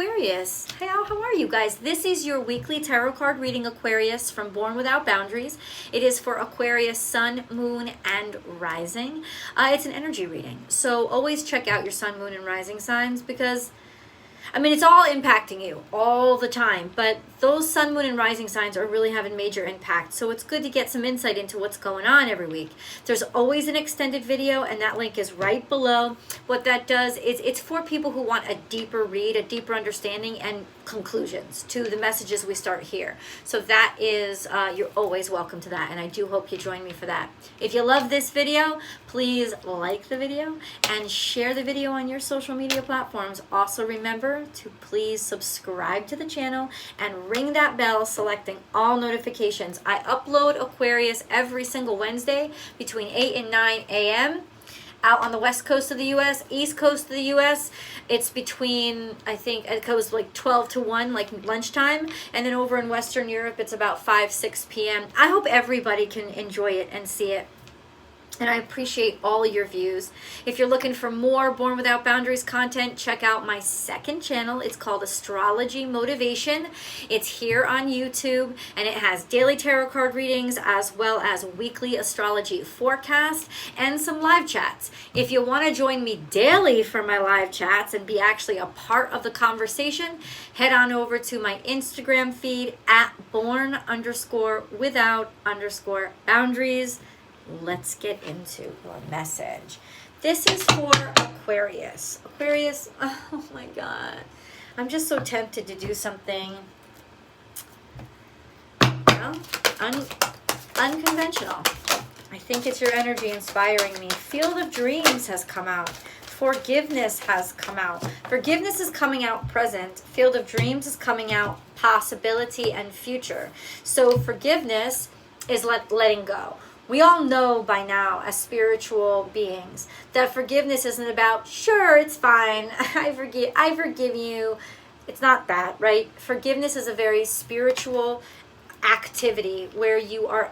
Aquarius. Hey, how are you guys? This is your weekly tarot card reading, Aquarius, from Born Without Boundaries. It is for Aquarius, Sun, Moon, and Rising. It's an energy reading, so always check out your Sun, Moon, and Rising signs because, I mean, it's all impacting you all the time, but those Sun, Moon, and Rising signs are really having major impact. So it's good to get some insight into what's going on every week. There's always an extended video, and that link is right below. What that does is it's for people who want a deeper read, a deeper understanding, and conclusions to the messages we start here. So that is, you're always welcome to that, and I do hope you join me for that. If you love this video, please like the video and share the video on your social media platforms. Also remember to please subscribe to the channel and ring that bell, selecting all notifications. I upload Aquarius every single Wednesday between 8 and 9 a.m. out on the west coast of the U.S., east coast of the U.S. It's between, I think it goes like 12 to 1, like lunchtime. And then over in Western Europe, it's about 5, 6 p.m. I hope everybody can enjoy it and see it. And I appreciate all of your views. If you're looking for more Born Without Boundaries content, check out my second channel. It's called Astrology Motivation. It's here on YouTube, and it has daily tarot card readings as well as weekly astrology forecast and some live chats. If you want to join me daily for my live chats and be actually a part of the conversation, head on over to my Instagram feed at born_without_boundaries. Let's get into your message. This is for Aquarius. Aquarius, oh my God. I'm just so tempted to do something, well, unconventional. I think it's your energy inspiring me. Field of Dreams has come out. Forgiveness has come out. Forgiveness is coming out present. Field of Dreams is coming out possibility and future. So forgiveness is letting go. We all know by now, as spiritual beings, that forgiveness isn't about, sure, it's fine, I forgive you. It's not that, right? Forgiveness is a very spiritual activity where you are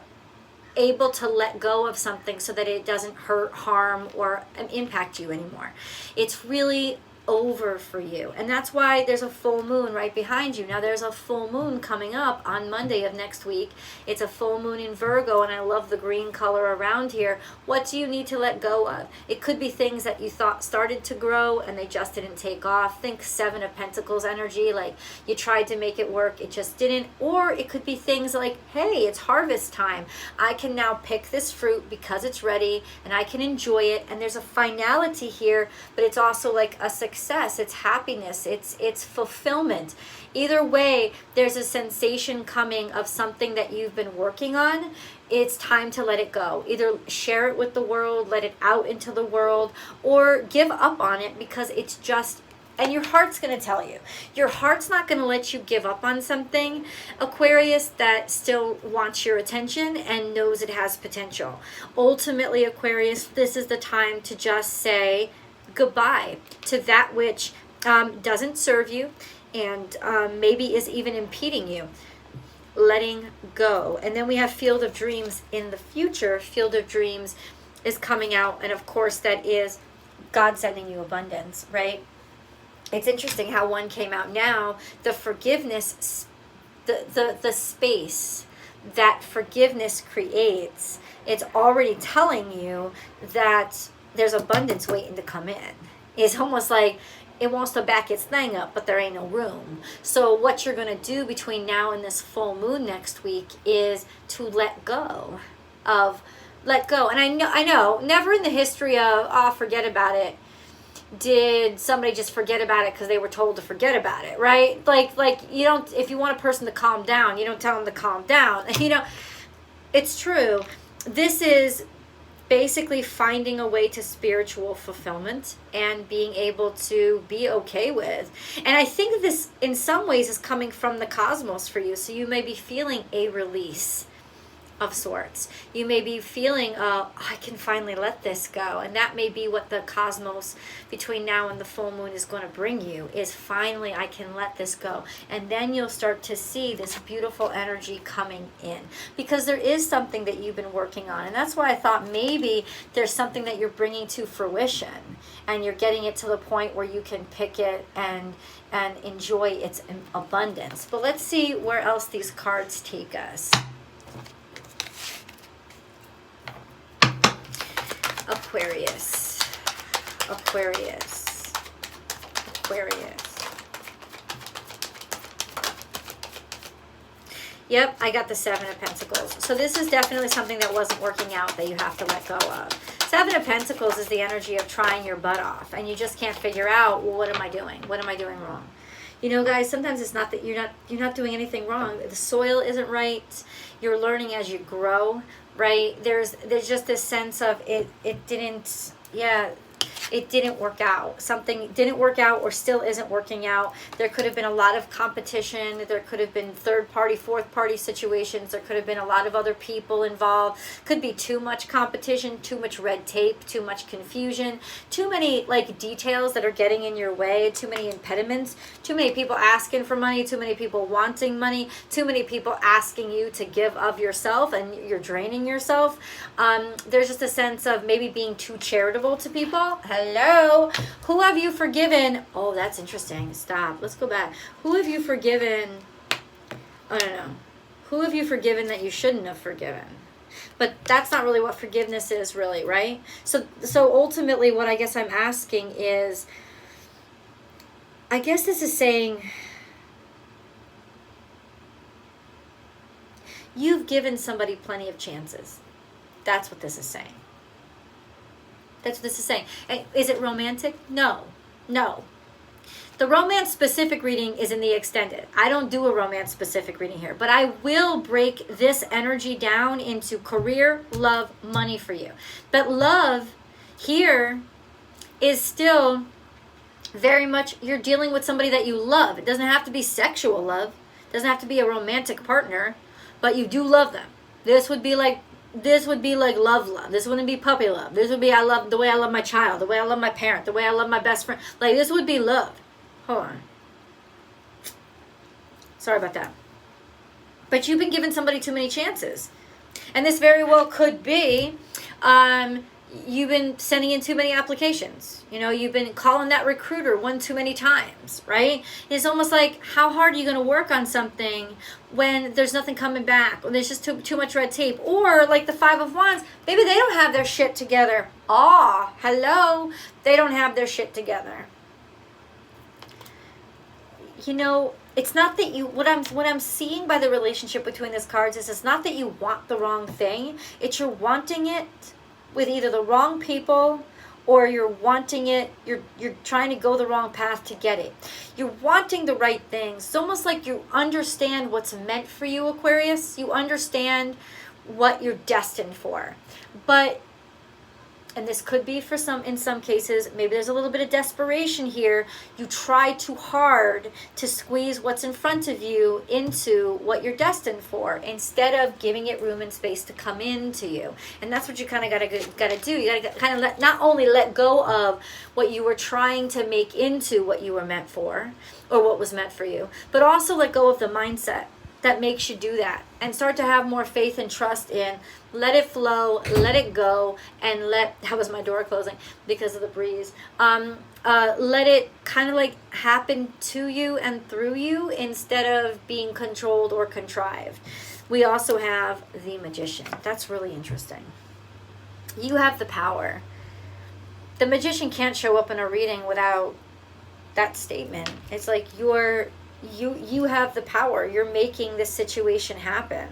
able to let go of something so that it doesn't hurt, harm, or impact you anymore. It's really over for you, and that's why there's a full moon right behind you. Now there's a full moon coming up on Monday of next week. It's a full moon in Virgo, and I love the green color around here. What do you need to let go of? It could be things that you thought started to grow and they just didn't take off. Think Seven of Pentacles energy, like you tried to make it work, it just didn't. Or it could be things like, hey, it's harvest time. I can now pick this fruit because it's ready and I can enjoy it, and there's a finality here, but it's also like a success. It's happiness, it's fulfillment. Either way, there's a sensation coming of something that you've been working on. It's time to let it go. Either share it with the world, let it out into the world, or give up on it because it's just, and your heart's going to tell you. Your heart's not going to let you give up on something, Aquarius, that still wants your attention and knows it has potential. Ultimately, Aquarius, this is the time to just say goodbye to that which doesn't serve you and maybe is even impeding you. Letting go. And then we have Field of Dreams in the future. Field of Dreams is coming out, and of course that is God sending you abundance, right? It's interesting how one came out now. The forgiveness, the space that forgiveness creates, it's already telling you that there's abundance waiting to come in. It's almost like it wants to back its thing up, but there ain't no room. So what you're going to do between now and this full moon next week is to let go. And I know, never in the history of, forget about it, did somebody just forget about it because they were told to forget about it, right? Like you don't, if you want a person to calm down, you don't tell them to calm down. It's true. This is basically finding a way to spiritual fulfillment and being able to be okay with. And I think this in some ways is coming from the cosmos for you. So you may be feeling a release of sorts. You may be feeling, I can finally let this go. And that may be what the cosmos between now and the full moon is going to bring you, is finally I can let this go. And then you'll start to see this beautiful energy coming in, because there is something that you've been working on. And that's why I thought maybe there's something that you're bringing to fruition. and you're getting it to the point where you can pick it and enjoy its abundance. But let's see where else these cards take us. Aquarius. Aquarius. Aquarius. Yep, I got the Seven of Pentacles. So this is definitely something that wasn't working out that you have to let go of. Seven of Pentacles is the energy of trying your butt off, and you just can't figure out, well, what am I doing? What am I doing wrong? You know, guys, sometimes it's not that you're not doing anything wrong. The soil isn't right. You're learning as you grow, right? There's just this sense of it didn't work out. Something didn't work out or still isn't working out. There could have been a lot of competition. There could have been third party, fourth party situations. There could have been a lot of other people involved. Could be too much competition, too much red tape, too much confusion, too many details that are getting in your way, too many impediments, too many people asking for money, too many people wanting money, too many people asking you to give of yourself and you're draining yourself. There's just a sense of maybe being too charitable to people. Hello. Who have you forgiven? Oh, that's interesting. Stop. Let's go back. Who have you forgiven? I don't know. Who have you forgiven that you shouldn't have forgiven? But that's not really what forgiveness is, really, right? So ultimately what I guess I'm asking is, I guess this is saying you've given somebody plenty of chances. That's what this is saying. That's what this is saying. And is it romantic? No. No. The romance specific reading is in the extended. I don't do a romance specific reading here, but I will break this energy down into career, love, money for you. But love here is still very much, you're dealing with somebody that you love. It doesn't have to be sexual love. It doesn't have to be a romantic partner, but you do love them. This would be like love. This wouldn't be puppy love. This would be I love the way I love my child, the way I love my parent, the way I love my best friend. Like, this would be love. Hold on. Sorry about that. But you've been giving somebody too many chances. And this very well could be you've been sending in too many applications. You know, you've been calling that recruiter one too many times, right? It's almost like, how hard are you going to work on something when there's nothing coming back, when there's just too much red tape? Or like the Five of Wands, maybe they don't have their shit together. Hello, they don't have their shit together. You know, it's not that you, what I'm seeing by the relationship between these cards is it's not that you want the wrong thing. It's you're wanting it with either the wrong people, or you're wanting it, you're trying to go the wrong path to get it. You're wanting the right things. It's almost like you understand what's meant for you, Aquarius. You understand what you're destined for. But, and this could be for some, in some cases, maybe there's a little bit of desperation here. You try too hard to squeeze what's in front of you into what you're destined for, instead of giving it room and space to come into you. And that's what you kind of gotta do. You gotta kind of not only let go of what you were trying to make into what you were meant for, or what was meant for you, but also let go of the mindset that makes you do that, and start to have more faith and trust in, let it flow, let it go, and that was my door closing because of the breeze, let it kind of like happen to you and through you, instead of being controlled or contrived. We also have the Magician. That's really interesting. You have the power. The Magician can't show up in a reading without that statement. It's like you have the power. You're making this situation happen.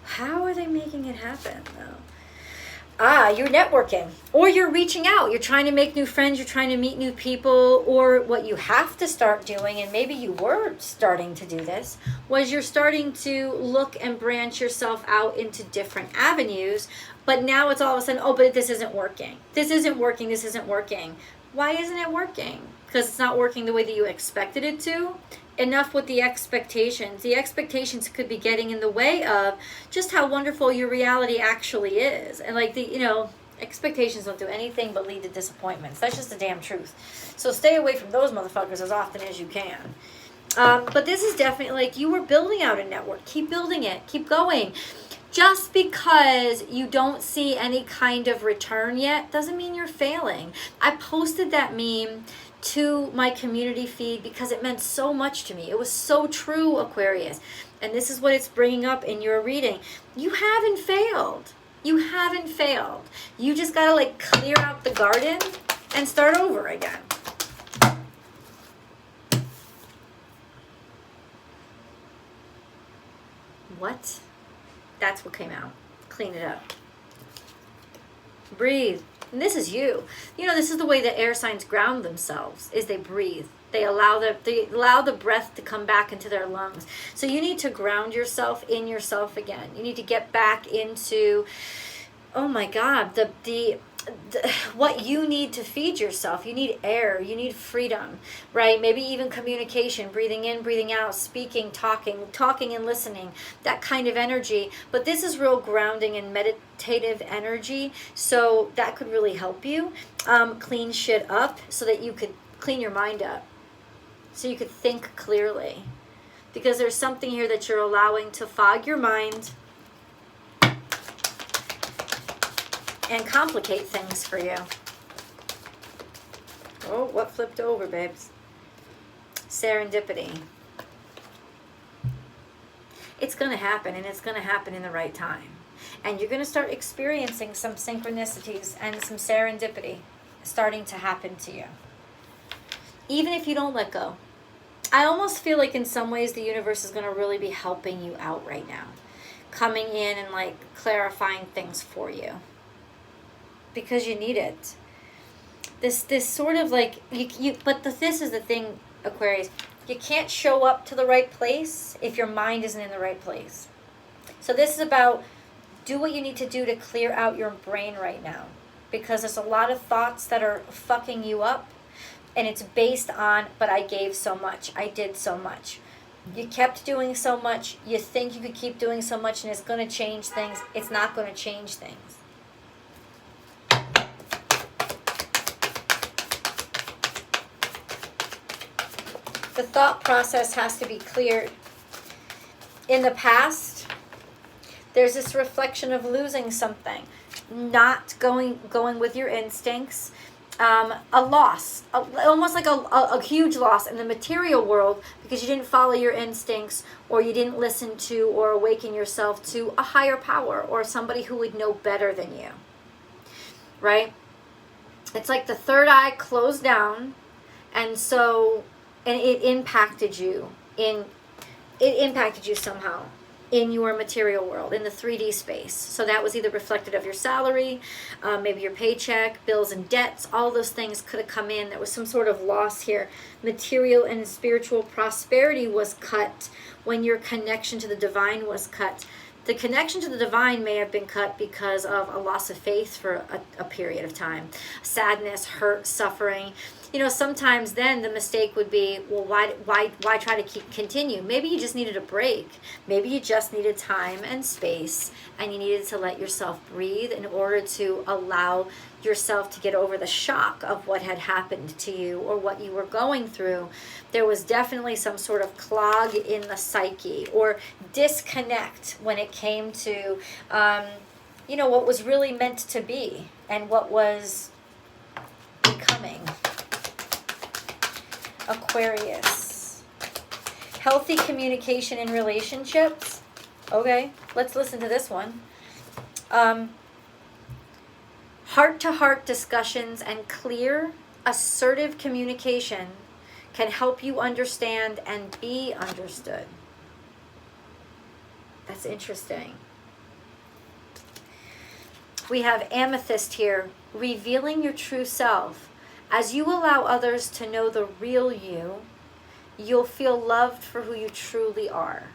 How are they making it happen, though? You're networking, or you're reaching out. You're trying to make new friends. You're trying to meet new people. Or what you have to start doing, and maybe you were starting to do this, was you're starting to look and branch yourself out into different avenues. But now it's all of a sudden, but this isn't working. This isn't working. This isn't working. Why isn't it working? Because it's not working the way that you expected it to. Enough with the expectations. The expectations could be getting in the way of just how wonderful your reality actually is. And like expectations don't do anything but lead to disappointments. That's just the damn truth. So stay away from those motherfuckers as often as you can. But this is definitely like you were building out a network. Keep building it. Keep going. Just because you don't see any kind of return yet doesn't mean you're failing. I posted that meme to my community feed because it meant so much to me. It was so true, Aquarius. And this is what it's bringing up in your reading. You haven't failed. You haven't failed. You just got to like clear out the garden and start over again. What? That's what came out. Clean it up. Breathe. And this is you. You know, this is the way that air signs ground themselves, is they breathe. They allow the breath to come back into their lungs. So you need to ground yourself in yourself again. You need to get back into, oh my God, the what you need to feed yourself. You need air, you need freedom, right? Maybe even communication, breathing in, breathing out, speaking, talking and listening, that kind of energy. But this is real grounding and meditative energy, so that could really help you clean shit up so that you could clean your mind up, so you could think clearly. Because there's something here that you're allowing to fog your mind and complicate things for you. Oh, what flipped over, babes? Serendipity. It's going to happen, and it's going to happen in the right time. And you're going to start experiencing some synchronicities and some serendipity starting to happen to you. Even if you don't let go. I almost feel like in some ways the universe is going to really be helping you out right now. Coming in and like clarifying things for you. Because you need it. This sort of like this is the thing, Aquarius. You can't show up to the right place if your mind isn't in the right place. So this is about do what you need to do to clear out your brain right now, because there's a lot of thoughts that are fucking you up, and it's based on, but I gave so much, I did so much. You kept doing so much, you think you could keep doing so much and it's going to change things. It's not going to change things. The thought process has to be cleared. In the past, there's this reflection of losing something, not going with your instincts, a loss, almost like a huge loss in the material world because you didn't follow your instincts, or you didn't listen to or awaken yourself to a higher power or somebody who would know better than you, right? It's like the third eye closed down, and it impacted you somehow in your material world, in the 3D space. So that was either reflected of your salary, maybe your paycheck, bills and debts, all those things could have come in. There was some sort of loss here. Material and spiritual prosperity was cut when your connection to the divine was cut. The connection to the divine may have been cut because of a loss of faith for a period of time. Sadness, hurt, suffering. You know, sometimes then the mistake would be, well, why try to continue? Maybe you just needed a break. Maybe you just needed time and space, and you needed to let yourself breathe in order to allow yourself to get over the shock of what had happened to you or what you were going through. There was definitely some sort of clog in the psyche or disconnect when it came to, what was really meant to be and what was becoming. Aquarius. Healthy communication in relationships. Okay, let's listen to this one. Heart-to-heart discussions and clear, assertive communication can help you understand and be understood. That's interesting. We have Amethyst here, revealing your true self. As you allow others to know the real you, you'll feel loved for who you truly are.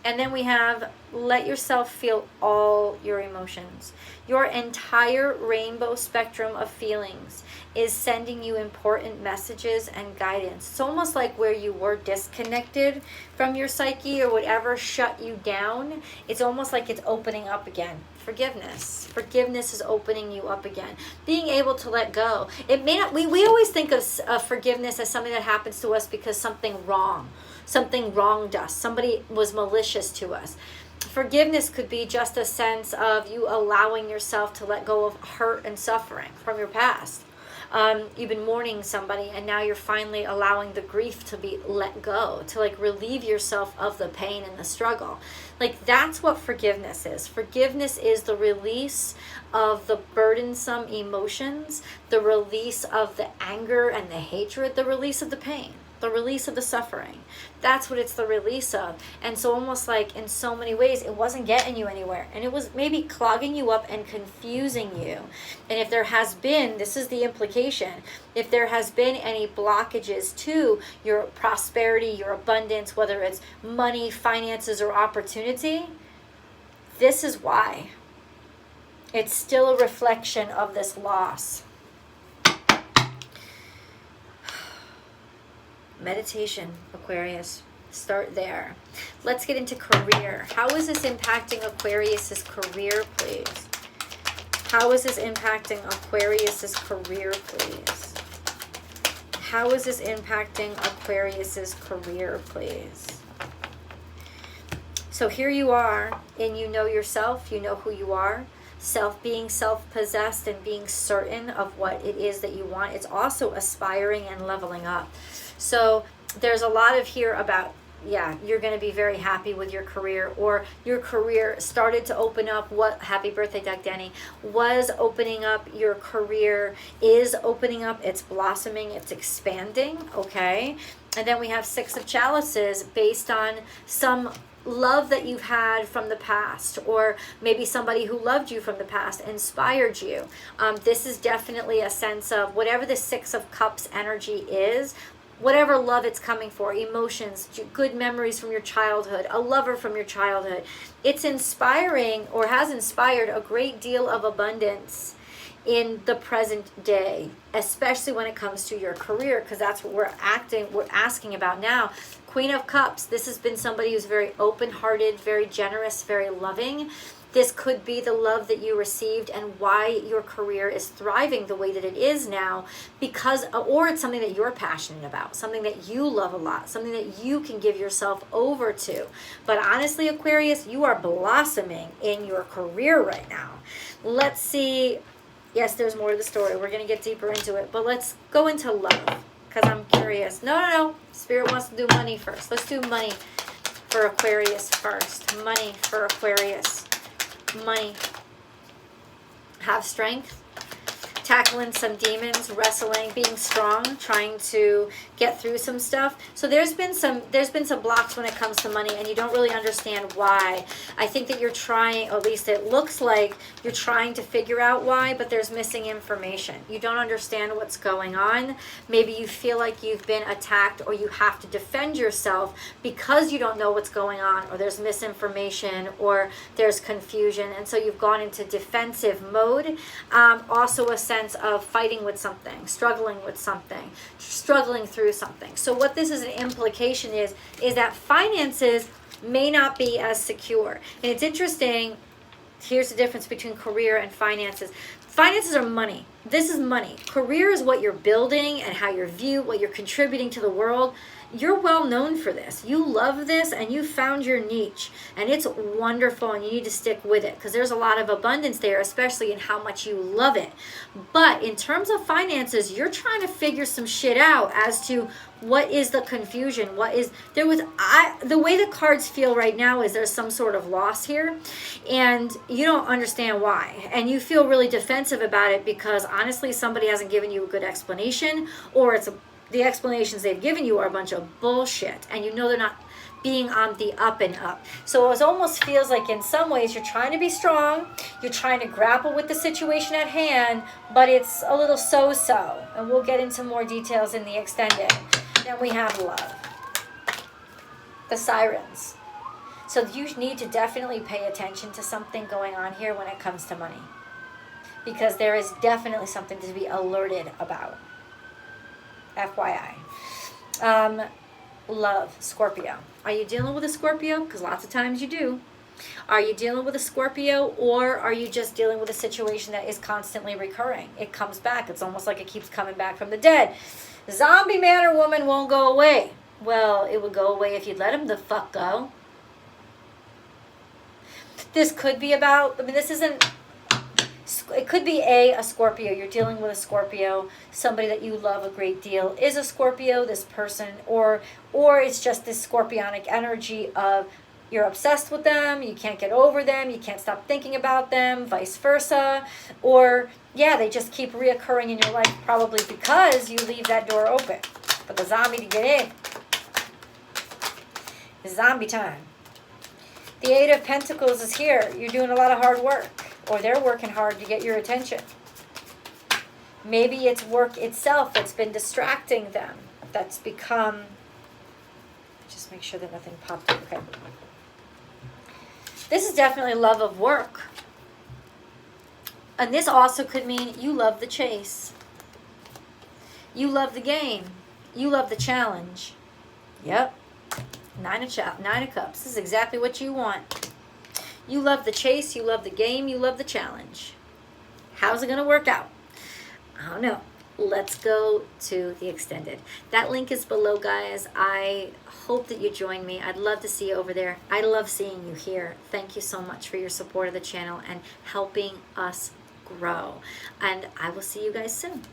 And then we have, let yourself feel all your emotions. Your entire rainbow spectrum of feelings is sending you important messages and guidance. It's almost like where you were disconnected from your psyche or whatever shut you down. It's almost like it's opening up again. Forgiveness. Forgiveness is opening you up again. Being able to let go. It may not. We always think of forgiveness as something that happens to us because something wrong. something wronged us, somebody was malicious to us. Forgiveness could be just a sense of you allowing yourself to let go of hurt and suffering from your past. You've been mourning somebody, and now you're finally allowing the grief to be let go, to like relieve yourself of the pain and the struggle. Like, that's what forgiveness is. Forgiveness is the release of the burdensome emotions, the release of the anger and the hatred, the release of the pain, the release of the suffering. That's what it's the release of. And so almost like in so many ways, it wasn't getting you anywhere. And it was maybe clogging you up and confusing you. And if there has been, this is the implication, if there has been any blockages to your prosperity, your abundance, whether it's money, finances, or opportunity, this is why. It's still a reflection of this loss. Meditation, Aquarius. Start there. Let's get into career. How is this impacting Aquarius's career, please? How is this impacting Aquarius's career, please? How is this impacting Aquarius's career, please? So here you are, and you know yourself, you know who you are. Being self-possessed and being certain of what it is that you want. It's also aspiring and leveling up. So there's a lot of here about, yeah, you're going to be very happy with your career, or your career started to open up. What, happy birthday, Doug Denny, was opening up. Your career is opening up. It's blossoming. It's expanding. Okay. And then we have Six of Chalices based on some love that you've had from the past, or maybe somebody who loved you from the past inspired you. This is definitely a sense of whatever the Six of Cups energy is, whatever love it's coming for, emotions, good memories from your childhood, a lover from your childhood. It's inspiring, or has inspired, a great deal of abundance in the present day, especially when it comes to your career, because that's what we're asking about now. Queen of Cups, this has been somebody who's very open-hearted, very generous, very loving. This could be the love that you received and why your career is thriving the way that it is now, because, or it's something that you're passionate about, something that you love a lot, something that you can give yourself over to. But honestly, Aquarius, you are blossoming in your career right now. Let's see. Yes, there's more to the story. We're going to get deeper into it, but let's go into love, because I'm curious. No. Spirit wants to do money first. Let's do money for Aquarius first. Money for Aquarius. Money. Have strength. Tackling some demons, wrestling, being strong, trying to get through some stuff. So there's been some blocks when it comes to money, and you don't really understand why. I think that you're trying, or at least it looks like you're trying to figure out why, but there's missing information. You don't understand what's going on. Maybe you feel like you've been attacked, or you have to defend yourself because you don't know what's going on, or there's misinformation, or there's confusion, and so you've gone into defensive mode. Also a sense of fighting with something, struggling with something, struggling through something. So what this is an implication is that finances may not be as secure. And it's interesting, here's the difference between career and finances. Finances are money. This is money. Career is what you're building and how you're viewed, what you're contributing to the world. You're well known for this. You love this, and you found your niche, and it's wonderful, and you need to stick with it, because there's a lot of abundance there, especially in how much you love it. But in terms of finances, you're trying to figure some shit out as to what is the confusion. The way the cards feel right now is there's some sort of loss here, and you don't understand why, and you feel really defensive about it because honestly somebody hasn't given you a good explanation, or the explanations they've given you are a bunch of bullshit, and you know they're not being on the up and up. So it almost feels like in some ways you're trying to be strong, you're trying to grapple with the situation at hand, but it's a little so-so, and we'll get into more details in the extended. Then we have love. The sirens. So you need to definitely pay attention to something going on here when it comes to money, because there is definitely something to be alerted about. FYI. Love, Scorpio. Are you dealing with a Scorpio? Because lots of times you do. Are you dealing with a Scorpio, or are you just dealing with a situation that is constantly recurring? It comes back. It's almost like it keeps coming back from the dead. Zombie man or woman won't go away. Well, it would go away if you'd let him the fuck go. This could be about, I mean, this isn't, it could be a Scorpio. You're dealing with a Scorpio. Somebody that you love a great deal is a Scorpio, this person. Or it's just this scorpionic energy of you're obsessed with them, you can't get over them, you can't stop thinking about them, vice versa. Or, yeah, they just keep reoccurring in your life probably because you leave that door open for the zombie to get in. It's zombie time. The Eight of Pentacles is here. You're doing a lot of hard work. Or they're working hard to get your attention. Maybe it's work itself that's been distracting them. That's become... Just make sure that nothing popped up. Okay. This is definitely love of work. And this also could mean you love the chase. You love the game. You love the challenge. Yep. Nine of Cups. This is exactly what you want. You love the chase. You love the game. You love the challenge. How's it going to work out? I don't know. Let's go to the extended. That link is below, guys. I hope that you join me. I'd love to see you over there. I love seeing you here. Thank you so much for your support of the channel and helping us grow. And I will see you guys soon.